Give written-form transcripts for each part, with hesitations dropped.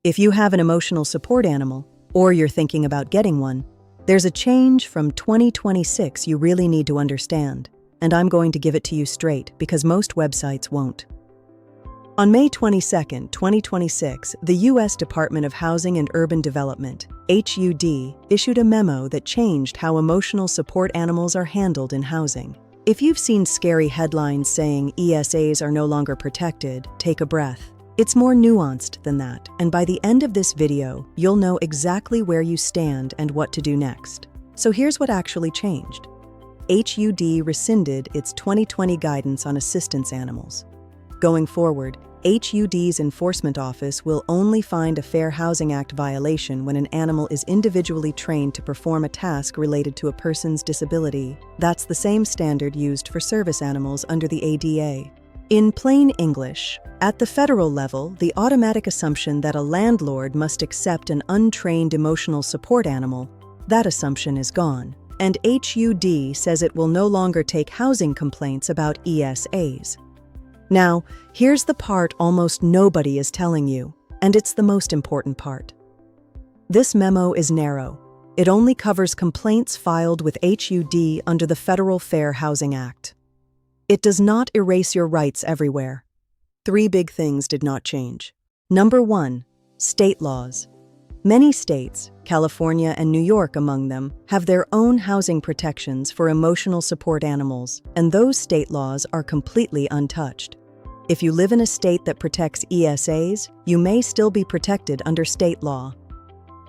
If you have an emotional support animal, or you're thinking about getting one, there's a change from 2026 you really need to understand, and I'm going to give it to you straight because most websites won't. On May 22, 2026, the U.S. Department of Housing and Urban Development, HUD, issued a memo that changed how emotional support animals are handled in housing. If you've seen scary headlines saying ESAs are no longer protected, take a breath. It's more nuanced than that, and by the end of this video, you'll know exactly where you stand and what to do next. So here's what actually changed. HUD rescinded its 2020 guidance on assistance animals. Going forward, HUD's enforcement office will only find a Fair Housing Act violation when an animal is individually trained to perform a task related to a person's disability. That's the same standard used for service animals under the ADA. In plain English, at the federal level, the automatic assumption that a landlord must accept an untrained emotional support animal, that assumption is gone, and HUD says it will no longer take housing complaints about ESAs. Now, here's the part almost nobody is telling you, and it's the most important part. This memo is narrow. It only covers complaints filed with HUD under the Federal Fair Housing Act. It does not erase your rights everywhere. 3 big things did not change. Number 1, state laws. Many states, California and New York among them, have their own housing protections for emotional support animals, and those state laws are completely untouched. If you live in a state that protects ESAs, you may still be protected under state law.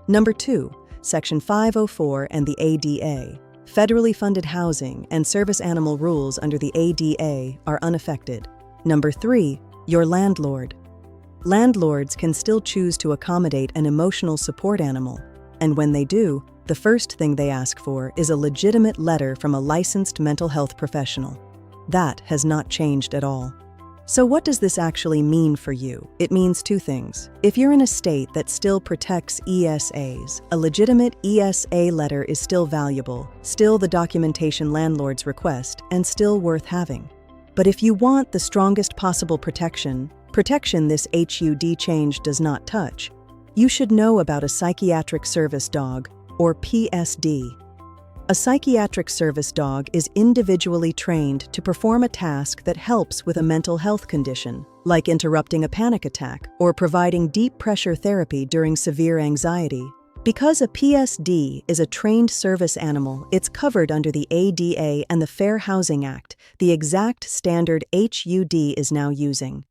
Number 2, Section 504 and the ADA. Federally funded housing and service animal rules under the ADA are unaffected. Number 3, your landlord. Landlords can still choose to accommodate an emotional support animal, and when they do, the first thing they ask for is a legitimate letter from a licensed mental health professional. That has not changed at all. So what does this actually mean for you? It means 2 things. If you're in a state that still protects ESAs, a legitimate ESA letter is still valuable, still the documentation landlords request, and still worth having. But if you want the strongest possible protection this HUD change does not touch, you should know about a Psychiatric Service Dog, or PSD. A Psychiatric Service Dog is individually trained to perform a task that helps with a mental health condition, like interrupting a panic attack or providing deep pressure therapy during severe anxiety. Because a PSD is a trained service animal, it's covered under the ADA and the Fair Housing Act, the exact standard HUD is now using.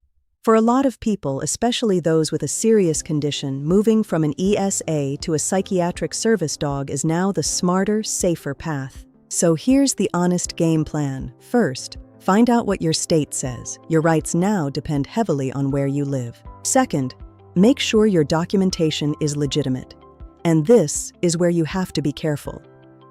For a lot of people, especially those with a serious condition, moving from an ESA to a psychiatric service dog is now the smarter, safer path. So here's the honest game plan. First, find out what your state says. Your rights now depend heavily on where you live. Second, make sure your documentation is legitimate. And this is where you have to be careful.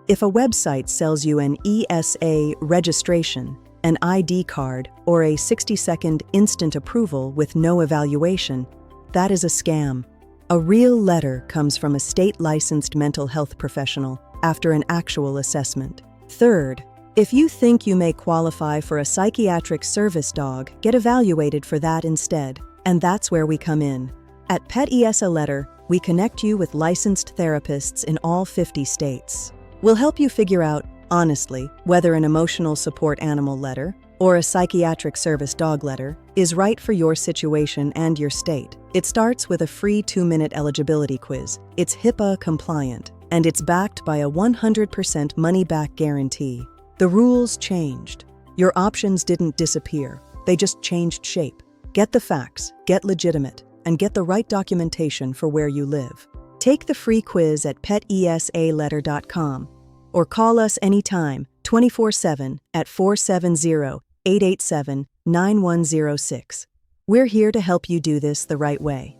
If a website sells you an ESA registration, an ID card, or a 60-second instant approval with no evaluation, that is a scam. A real letter comes from a state-licensed mental health professional after an actual assessment. Third, if you think you may qualify for a psychiatric service dog, get evaluated for that instead. And that's where we come in. At Pet ESA Letter, we connect you with licensed therapists in all 50 states. We'll help you figure out, honestly, whether an emotional support animal letter or a psychiatric service dog letter is right for your situation and your state. It starts with a free 2-minute eligibility quiz. It's HIPAA compliant, and it's backed by a 100% money-back guarantee. The rules changed. Your options didn't disappear. They just changed shape. Get the facts, get legitimate, and get the right documentation for where you live. Take the free quiz at petesaletter.com. or call us anytime, 24/7 at 470-887-9106. We're here to help you do this the right way.